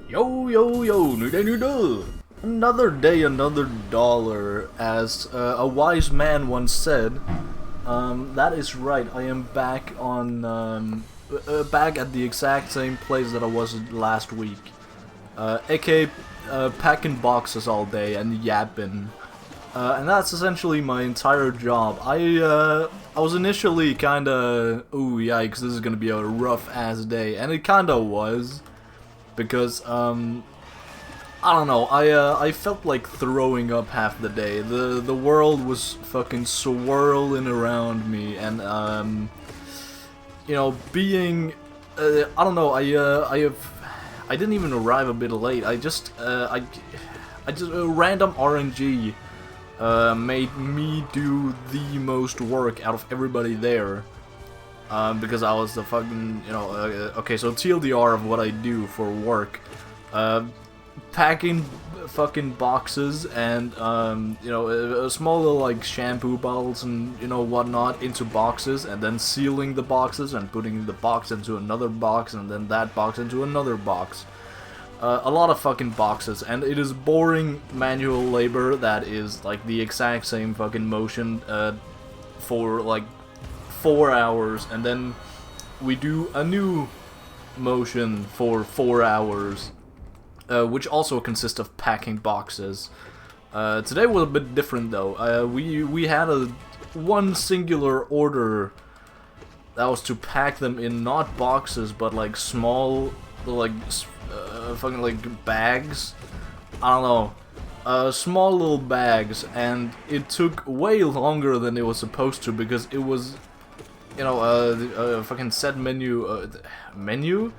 Yo, yo, yo, new day, new day. Another day, another dollar, as a wise man once said. That is right, I am back on, back at the exact same place that I was last week. aka, packing boxes all day and yapping. And that's essentially my entire job. I was initially kinda, ooh, yikes, this is gonna be a rough-ass day, and it kinda was. Because, I don't know, I felt like throwing up half the day. The world was fucking swirling around me, and, you know, being, I don't know, I didn't even arrive a bit late. I just random RNG, made me do the most work out of everybody there. Because I was the fucking, you know, okay, so TLDR of what I do for work, packing fucking boxes and, you know, a small little, like, shampoo bottles and, you know, whatnot into boxes, and then sealing the boxes and putting the box into another box, and then that box into another box. A lot of fucking boxes, and it is boring manual labor that is, like, the exact same fucking motion, for, like, 4 hours, and then we do a new motion for 4 hours, which also consists of packing boxes. Today was a bit different though. We had one singular order that was to pack them in not boxes but like small, like fucking like bags. I don't know. Small little bags, and it took way longer than it was supposed to because it was, you know, fucking set menu, menu?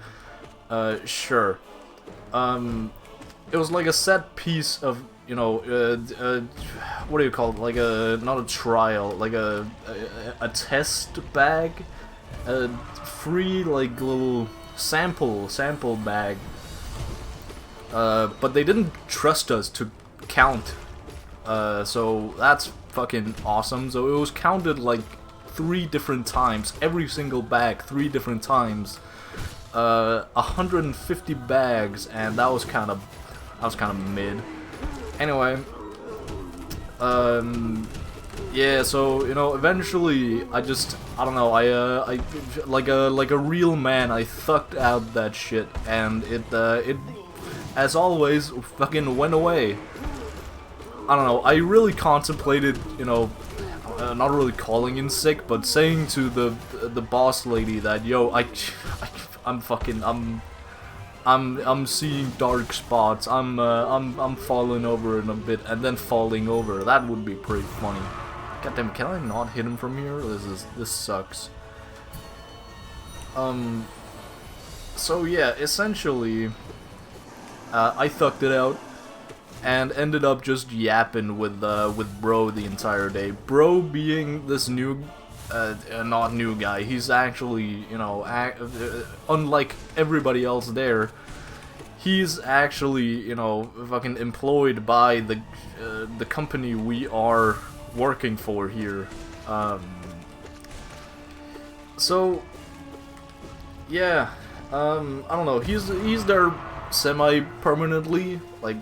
Sure. It was like a set piece of, you know, what do you call it? Like not a trial, like a test bag? A free, like, little sample bag. But they didn't trust us to count. So that's fucking awesome. So it was counted, like, 3 different times, every single bag 3 different times, 150 bags, and that was kind of mid. Anyway, yeah, so, you know, eventually I don't know, I like a real man, I thucked out that shit, and it as always fucking went away. I don't know, I really contemplated, you know, not really calling in sick, but saying to the boss lady that, yo, I'm seeing dark spots. I'm falling over in a bit and then falling over. That would be pretty funny. Goddamn, can I not hit him from here? This sucks. So yeah, essentially, I thucked it out. And ended up just yapping with Bro the entire day. Bro being this new, not new guy. He's actually, you know, unlike everybody else there, he's actually, you know, fucking employed by the company we are working for here. So yeah, I don't know. He's there semi-permanently, like,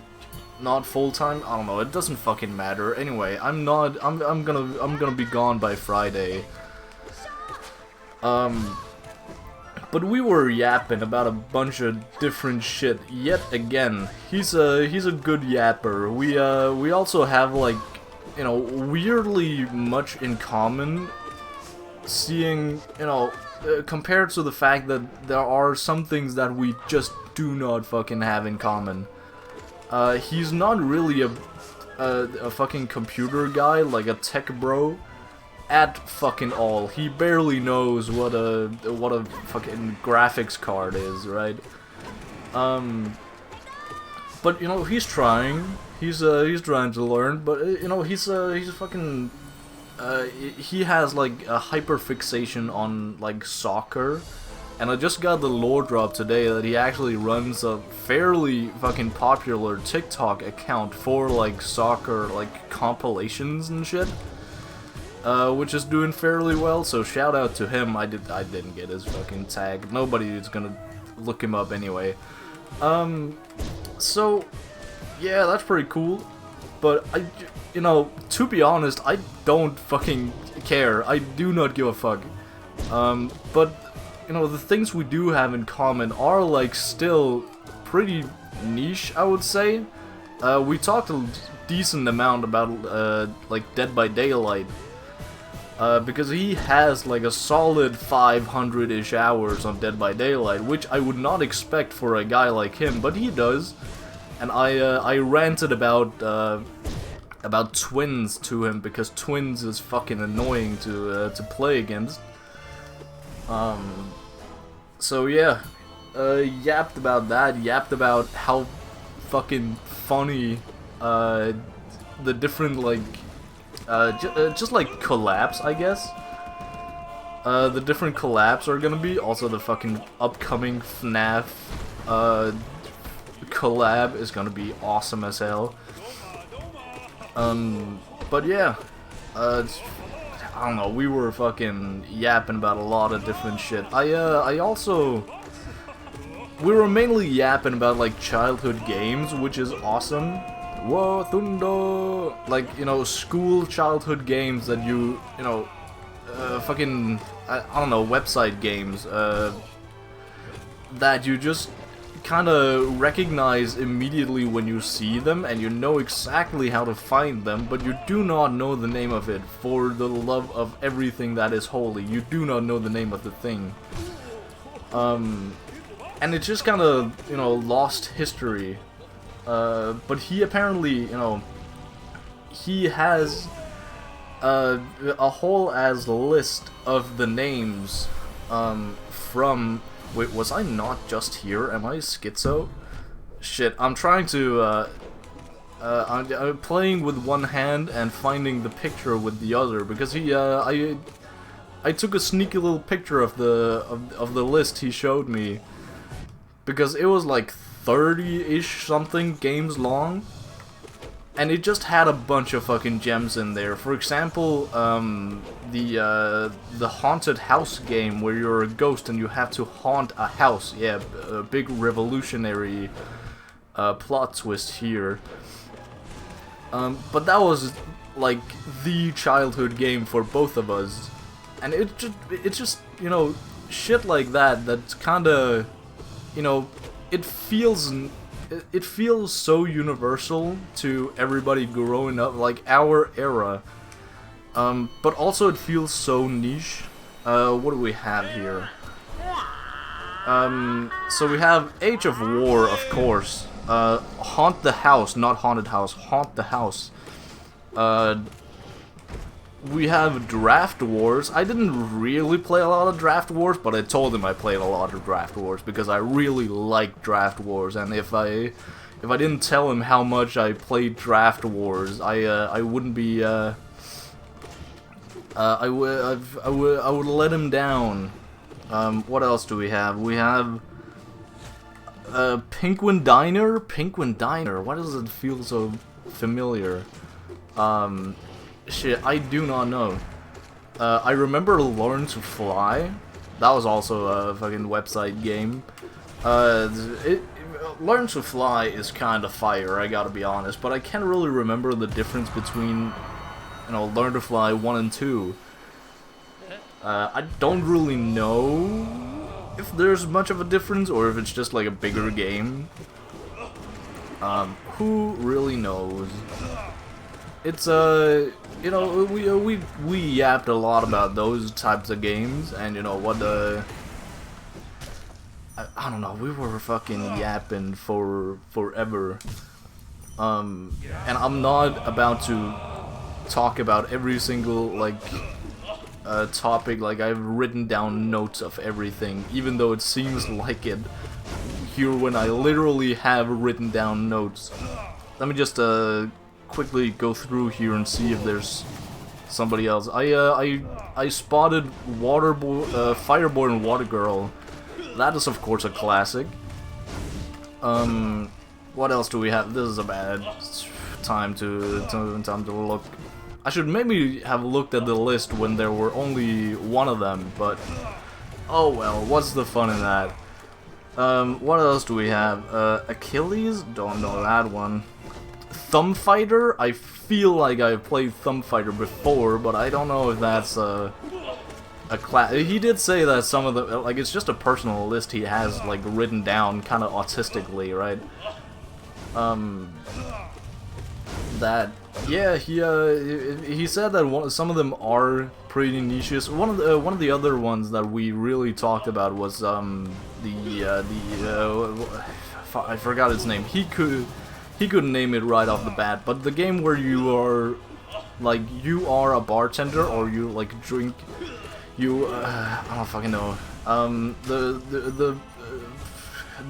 not full-time. I don't know, it doesn't fucking matter. Anyway, I'm gonna be gone by Friday. But we were yapping about a bunch of different shit yet again. He's a good yapper. We also have, like, you know, weirdly much in common, seeing, you know, compared to the fact that there are some things that we just do not fucking have in common. He's not really a fucking computer guy, like a tech bro, at fucking all. He barely knows what a fucking graphics card is, right? But, you know, he's trying. He's trying to learn, but, you know, he's fucking, he has, like, a hyperfixation on, like, soccer. And I just got the lore drop today that he actually runs a fairly fucking popular TikTok account for, like, soccer, like, compilations and shit. Which is doing fairly well, so shout out to him. I didn't get his fucking tag. Nobody is gonna look him up anyway. So, yeah, that's pretty cool. But you know, to be honest, I don't fucking care. I do not give a fuck. But, you know, the things we do have in common are, like, still pretty niche, I would say. We talked a decent amount about, like, Dead by Daylight. Because he has, like, a solid 500-ish hours on Dead by Daylight, which I would not expect for a guy like him, but he does. And I ranted about Twins to him, because Twins is fucking annoying to play against. So yeah, yapped about that, yapped about how fucking funny, the different, like, just like collabs, I guess. The different collabs are gonna be, also the fucking upcoming FNAF, collab is gonna be awesome as hell. But yeah, I don't know, we were fucking yapping about a lot of different shit. I also... We were mainly yapping about, like, childhood games, which is awesome. Whoa, Thundo! Like, you know, school childhood games that you know, fucking, I don't know, website games, that you just kind of recognize immediately when you see them, and you know exactly how to find them, but you do not know the name of it. For the love of everything that is holy, you do not know the name of the thing. And it's just kind of, you know, lost history. But he apparently, you know, he has a whole ass list of the names from... Wait, was I not just here? Am I schizo? Shit, I'm trying to, I'm playing with one hand and finding the picture with the other, because he, I took a sneaky little picture of the list he showed me, because it was like 30-ish something games long, and it just had a bunch of fucking gems in there. For example, the haunted house game where you're a ghost and you have to haunt a house. Yeah, a big revolutionary plot twist here. But that was like the childhood game for both of us, and it's just you know, shit like that. That's kind of, you know, it feels so universal to everybody growing up, like our era. But also it feels so niche. What do we have here? So we have Age of War, of course. Haunt the House, not Haunted House, Haunt the House. We have Draft Wars. I didn't really play a lot of Draft Wars, but I told him I played a lot of Draft Wars because I really like Draft Wars, and if I didn't tell him how much I played Draft Wars, I wouldn't be I would let him down. What else do we have? We have Penguin Diner? Penguin Diner. Why does it feel so familiar? Shit, I do not know. I remember Learn to Fly. That was also a fucking website game. Learn to Fly is kind of fire, I gotta be honest, but I can't really remember the difference between, you know, Learn to Fly 1 and 2. I don't really know if there's much of a difference, or if it's just like a bigger game. Who really knows? It's, you know, we yapped a lot about those types of games, and you know, what I don't know, we were fucking yapping for forever. And I'm not about to talk about every single, like, topic, like, I've written down notes of everything, even though it seems like it here when I literally have written down notes. Let me just, quickly go through here and see if there's somebody else. I spotted Fireborn Water Girl. That is of course a classic. What else do we have? This is a bad time to look. I should maybe have looked at the list when there were only one of them, but oh well, what's the fun in that? What else do we have? Achilles? Don't know that one. Thumb Fighter? I feel like I've played Thumb Fighter before, but I don't know if that's a class. He did say that some of the, like, it's just a personal list he has, like, written down kind of autistically, right? That, yeah, he said that some of them are pretty niches. One of the other ones that we really talked about was I forgot his name. He couldn't name it right off the bat, but the game where you are, like, you are a bartender, or you, like, drink, I don't fucking know.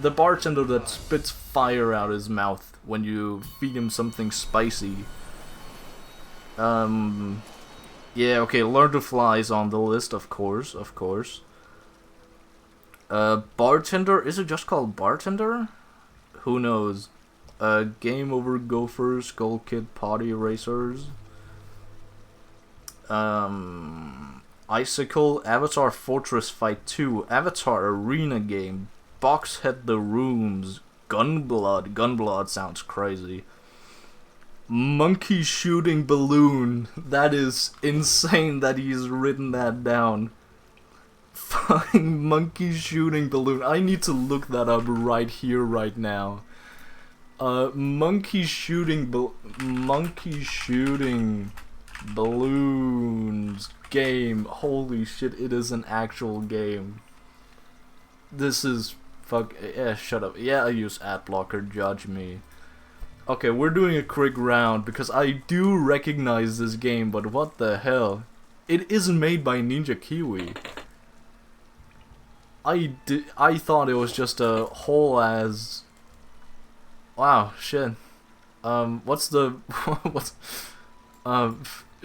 The bartender that spits fire out his mouth when you feed him something spicy. Yeah, okay, Learn to Fly is on the list, of course. Bartender, is it just called Bartender? Who knows? Game Over Gophers, Skull Kid Potty Racers. Icicle, Avatar Fortress Fight 2, Avatar Arena Game, Boxhead The Rooms, Gunblood sounds crazy. Monkey Shooting Balloon, that is insane that he's written that down. Fucking Monkey Shooting Balloon, I need to look that up right here, right now. Monkey Shooting Balloons game, holy shit, it is an actual game. This is yeah, shut up. Yeah, I use ad blocker, judge me. Okay, we're doing a quick round because I do recognize this game, but what the hell? It isn't made by Ninja Kiwi. I thought it was just a whole ass. Wow, shit. What's the what's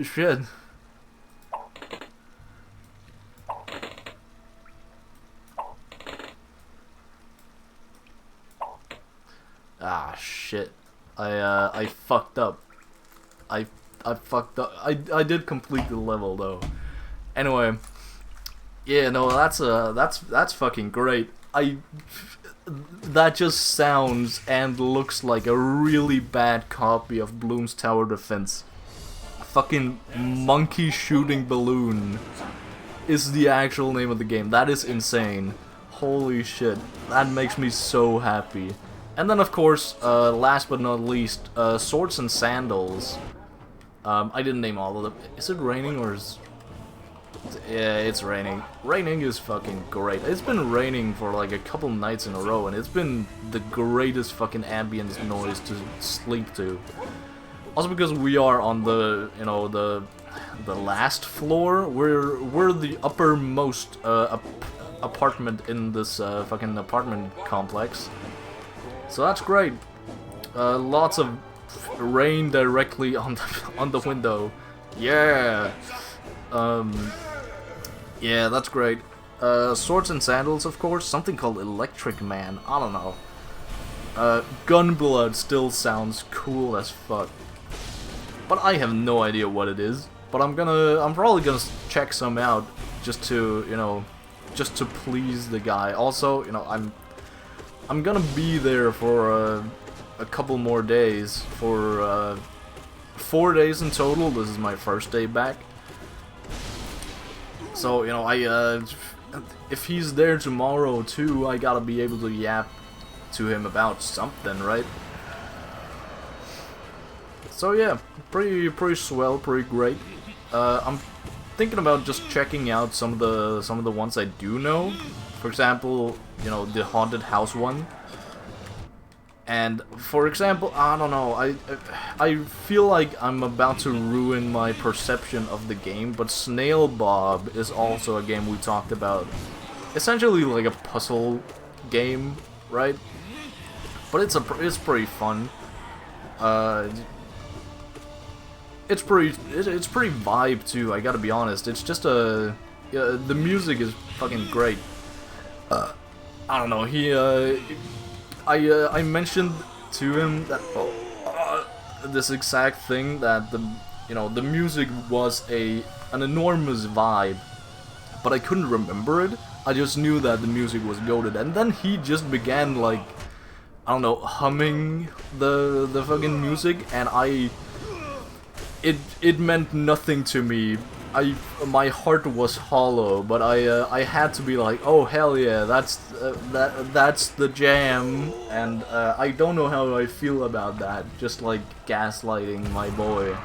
shit. Ah, shit. I fucked up. I fucked up. I did complete the level though. Anyway, yeah, no, that's fucking great. That just sounds and looks like a really bad copy of Bloons Tower Defense. Fucking Monkey Shooting Balloon is the actual name of the game. That is insane. Holy shit. That makes me so happy. And then, of course, last but not least, Swords and Sandals. I didn't name all of them. Is it raining or is... Yeah, it's raining. Raining is fucking great. It's been raining for like a couple nights in a row, and it's been the greatest fucking ambient noise to sleep to. Also because we are on the, you know, the last floor. We're the uppermost apartment in this fucking apartment complex. So that's great. Lots of rain directly on the window. Yeah. Yeah, that's great. Swords and Sandals, of course. Something called Electric Man. I don't know. Gunblood still sounds cool as fuck. But I have no idea what it is. But I'm probably gonna check some out just to, you know, just to please the guy. Also, you know, I'm gonna be there for a couple more days. For 4 days in total. This is my first day back. So, you know, if he's there tomorrow too, I gotta be able to yap to him about something, right? So yeah, pretty swell, pretty great. I'm thinking about just checking out some of the ones I do know. For example, you know, the haunted house one. And for example, I don't know, I feel like I'm about to ruin my perception of the game, but Snail Bob is also a game we talked about. Essentially like a puzzle game, right? But it's pretty fun. It's pretty vibe too, I gotta be honest. It's just the music is fucking great. I don't know, I mentioned to him that this exact thing, that the music was an enormous vibe, but I couldn't remember it. I just knew that the music was goated, and then he just began like, I don't know, humming the fucking music, and it meant nothing to me. My heart was hollow, but I had to be like, oh hell yeah, that's the jam, and I don't know how I feel about that. Just like gaslighting my boy.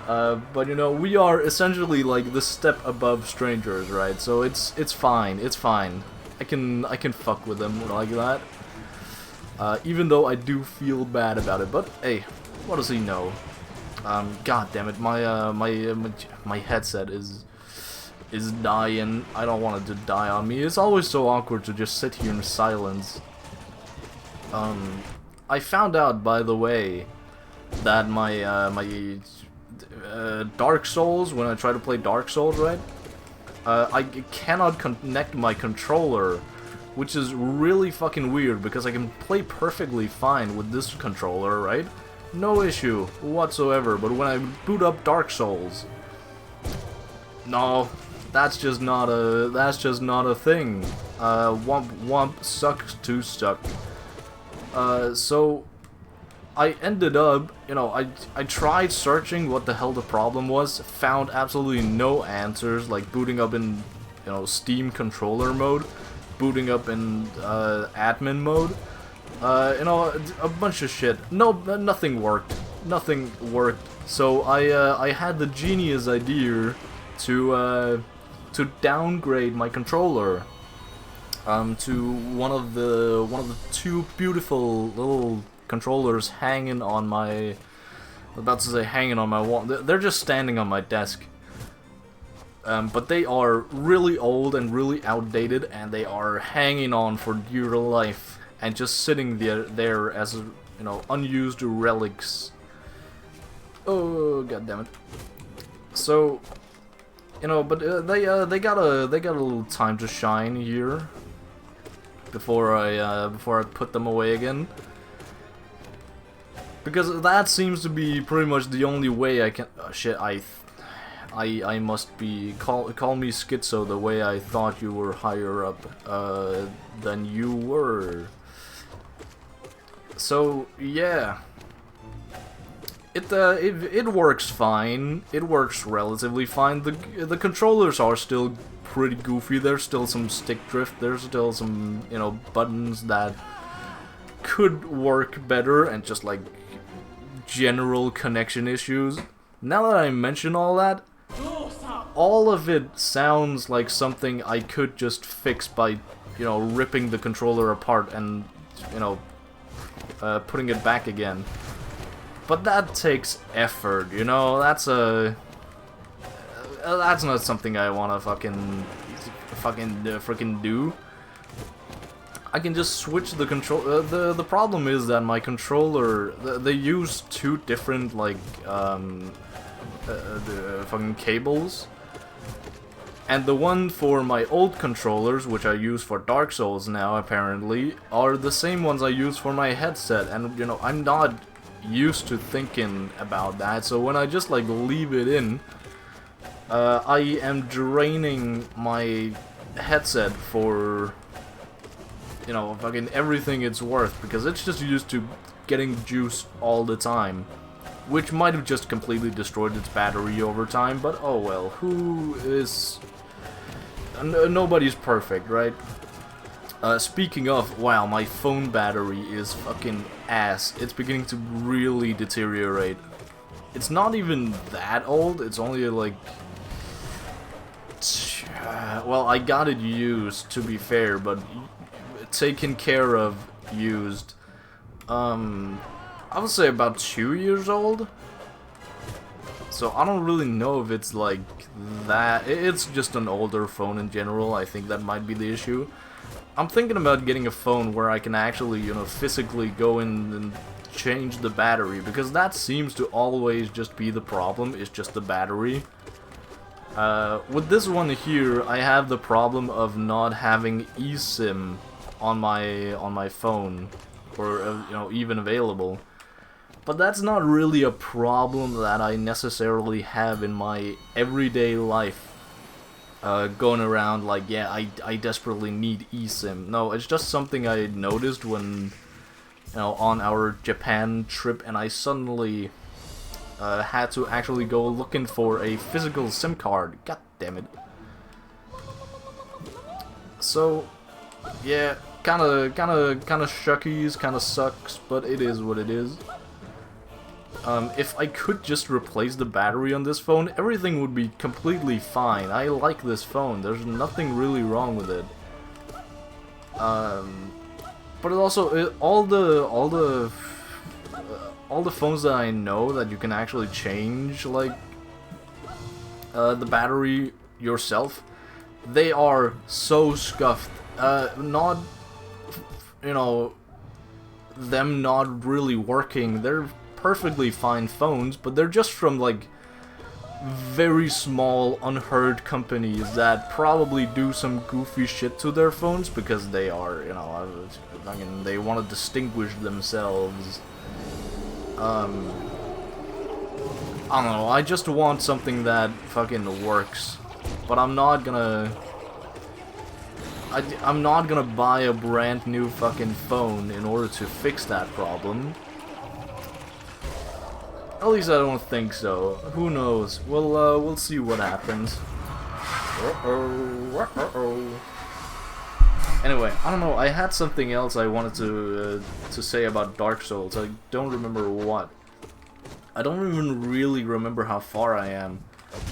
But you know, we are essentially like the step above strangers, right? So it's fine. It's fine. I can fuck with them like that. Even though I do feel bad about it, but hey, what does he know? God damn it, my headset is dying. I don't want it to die on me. It's always so awkward to just sit here in silence. I found out, by the way, that my Dark Souls, when I try to play Dark Souls, right? I cannot connect my controller, which is really fucking weird because I can play perfectly fine with this controller, right? No issue whatsoever, but when I boot up Dark Souls, no, that's just not a thing. Womp womp sucks to suck. So I ended up, you know, I tried searching what the hell the problem was, found absolutely no answers, like booting up in, you know, Steam controller mode, booting up in admin mode. You know, a bunch of shit. No, nothing worked. Nothing worked. So I had the genius idea to downgrade my controller to one of the two beautiful little controllers hanging on my. I was about to say hanging on my wall. They're just standing on my desk. But they are really old and really outdated, and they are hanging on for dear life. And just sitting there as, you know, unused relics. Oh, god damn it. So, you know, but they got a little time to shine here before I put them away again. Because that seems to be pretty much the only way I can. Shit, I must be call me schizo the way I thought you were higher up than you were. So yeah, it works fine. It works relatively fine. The controllers are still pretty goofy. There's still some stick drift. There's still some, you know, buttons that could work better, and just like general connection issues. Now that I mention all that, all of it sounds like something I could just fix by, you know, ripping the controller apart and, you know, putting it back again. But that takes effort, you know. That's not something I wanna freaking do. I can just switch the control. The problem is that my controller, they use two different like the fucking cables. And the one for my old controllers, which I use for Dark Souls now, apparently, are the same ones I use for my headset. And, you know, I'm not used to thinking about that. So when I just, like, leave it in, I am draining my headset for, you know, fucking everything it's worth. Because it's just used to getting juice all the time. Which might have just completely destroyed its battery over time. But, oh well, who is... Nobody's perfect, right? Speaking of, wow, my phone battery is fucking ass. It's beginning to really deteriorate. It's not even that old, it's only like... well, I got it used, to be fair, but taken care of used. I would say about 2 years old. So I don't really know if it's like that. It's just an older phone in general. I think that might be the issue. I'm thinking about getting a phone where I can actually, you know, physically go in and change the battery, because that seems to always just be the problem. It's just the battery. With this one here, I have the problem of not having eSIM on my phone, or you know, even available. But that's not really a problem that I necessarily have in my everyday life. going around like, yeah, I desperately need eSIM. No, it's just something I noticed when, you know, on our Japan trip, and I suddenly had to actually go looking for a physical SIM card. God damn it. So, yeah, kinda shuckies, kinda sucks, but it is what it is. If I could just replace the battery on this phone, everything would be completely fine. I like this phone. There's nothing really wrong with it. But it also all the phones that I know that you can actually change like the battery yourself, they are so scuffed. Not, you know, them not really working. They're perfectly fine phones, but they're just from like very small unheard companies that probably do some goofy shit to their phones because they are, you know, I mean, they want to distinguish themselves. I don't know, I just want something that fucking works, but I'm not gonna buy a brand new fucking phone in order to fix that problem. At least I don't think so. Who knows? We'll see what happens. Anyway, I don't know. I had something else I wanted to say about Dark Souls. I don't remember what. I don't even really remember how far I am.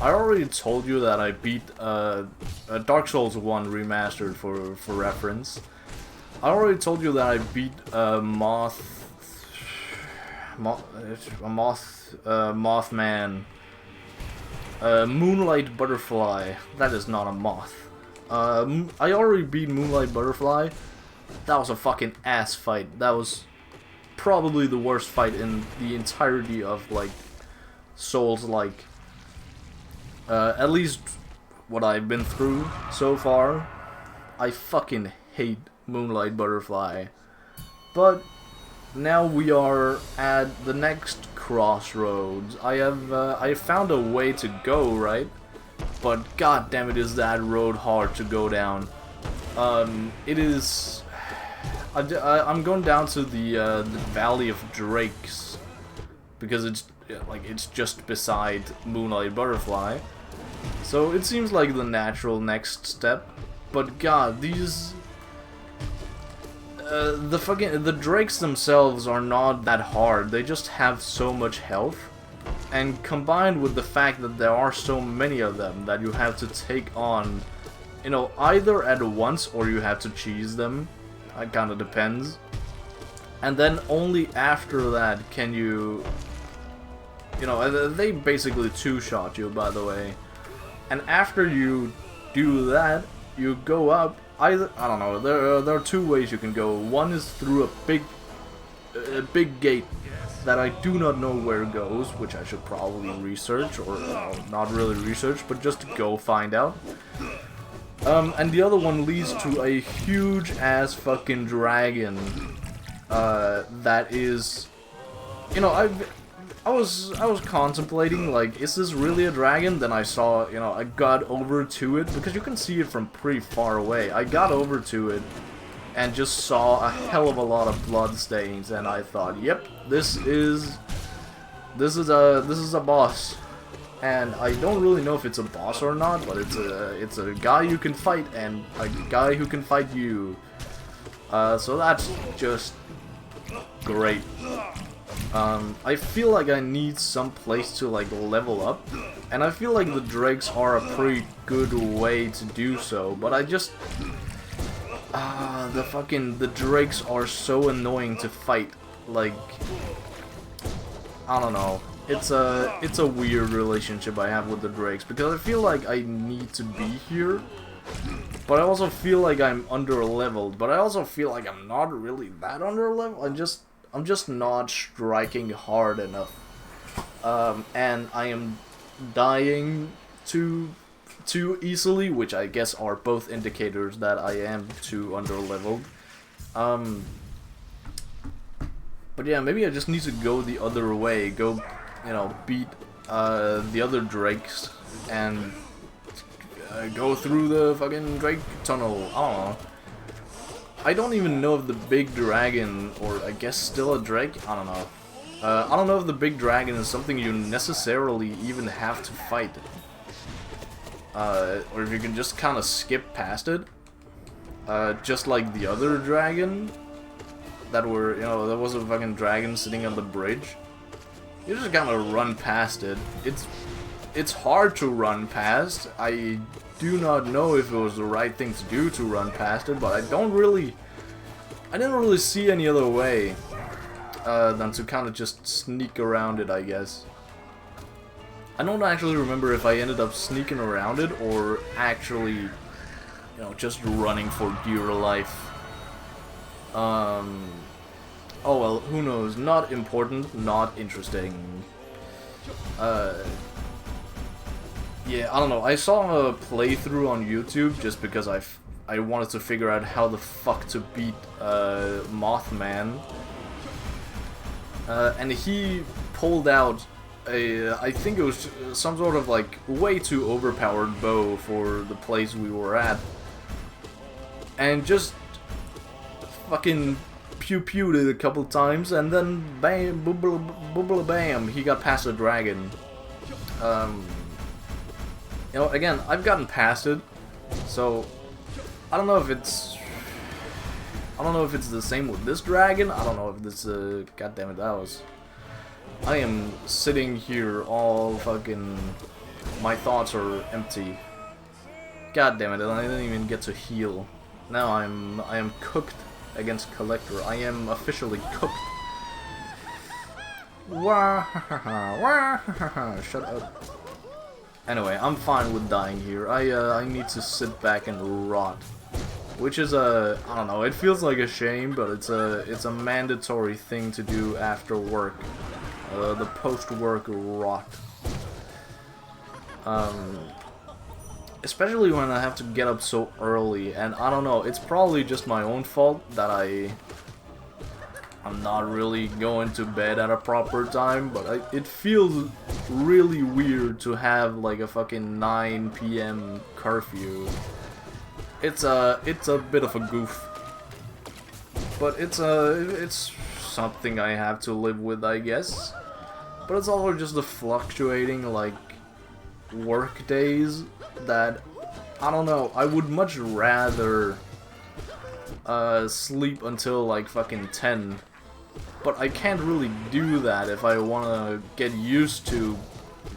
I already told you that I beat Dark Souls 1 remastered for reference. I already told you that I beat Mothman. Moonlight Butterfly. That is not a moth. I already beat Moonlight Butterfly. That was a fucking ass fight. That was probably the worst fight in the entirety of, like, Souls-like. At least what I've been through so far. I fucking hate Moonlight Butterfly. But now we are at the next crossroads. I found a way to go, right? But god damn it, is that road hard to go down. It is. I'm going down to the Valley of Drakes because it's like it's just beside Moonlight Butterfly. So it seems like the natural next step. But god, these the drakes themselves are not that hard. They just have so much health, and combined with the fact that there are so many of them that you have to take on, you know, either at once or you have to cheese them. It kind of depends. And then only after that can you know, they basically two-shot you, by the way. And after you do that, you go up. Either, I don't know, there are two ways you can go. One is through a big gate that I do not know where it goes, which I should probably research, or not really research, but just go find out. And the other one leads to a huge ass fucking dragon that is, you know, I was contemplating, like, is this really a dragon? Then I saw, you know, I got over to it, because you can see it from pretty far away. I got over to it, and just saw a hell of a lot of blood stains, and I thought, yep, this is a boss. And I don't really know if it's a boss or not, but it's a guy you can fight, and a guy who can fight you. So that's just great. I feel like I need some place to, like, level up, and I feel like the drakes are a pretty good way to do so, but I just... the drakes are so annoying to fight. Like, I don't know. It's a weird relationship I have with the drakes, because I feel like I need to be here, but I also feel like I'm under-leveled, but I also feel like I'm not really that under-leveled. I'm just not striking hard enough, and I am dying too easily, which I guess are both indicators that I am too under-leveled. But yeah, maybe I just need to go the other way, go, you know, beat the other drakes, and go through the fucking Drake tunnel. I don't know. I don't even know if the big dragon, or I guess still a Drake, I don't know. I don't know if the big dragon is something you necessarily even have to fight. Or if you can just kind of skip past it. Just like the other dragon. That were, you know, there was a fucking dragon sitting on the bridge. You just kind of run past it. It's hard to run past. I do not know if it was the right thing to do to run past it, but I didn't really see any other way than to kind of just sneak around it, I guess. I don't actually remember if I ended up sneaking around it or actually, you know, just running for dear life. Oh well, who knows? Not important, not interesting. Yeah, I don't know. I saw a playthrough on YouTube just because I wanted to figure out how the fuck to beat Mothman. And he pulled out I think it was some sort of like way too overpowered bow for the place we were at. And just fucking pew-pewed it a couple times, and then bam, boobla bam, he got past the dragon. You know, again, I've gotten past it, so I don't know if it's the same with this dragon. I don't know if this god damn it, I am sitting here all fucking, my thoughts are empty. God damn it, I didn't even get to heal. Now I am cooked against Collector. I am officially cooked. Wah, shut up. Anyway, I'm fine with dying here. I need to sit back and rot, which is I don't know. It feels like a shame, but it's a mandatory thing to do after work. The post-work rot. Especially when I have to get up so early, and I don't know, it's probably just my own fault that I'm not really going to bed at a proper time, but it feels really weird to have like a fucking 9 PM curfew. It's a bit of a goof, but it's something I have to live with, I guess. But it's also just the fluctuating like work days that, I don't know, I would much rather sleep until like fucking 10, but I can't really do that if I want to get used to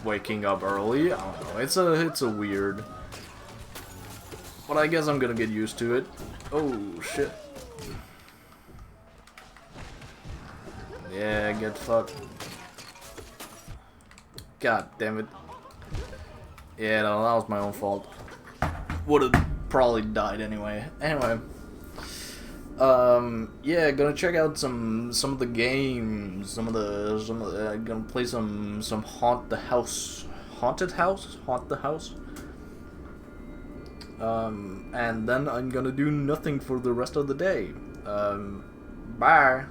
waking up early. I don't know, it's a weird, but I guess I'm gonna get used to it. Oh shit. Yeah, get fucked. God damn it. Yeah, no, that was my own fault. Would've probably died anyway. Anyway. Yeah, gonna check out some of the games. Some of the gonna play some Haunt the House. Haunt the House? And then I'm gonna do nothing for the rest of the day. Bye.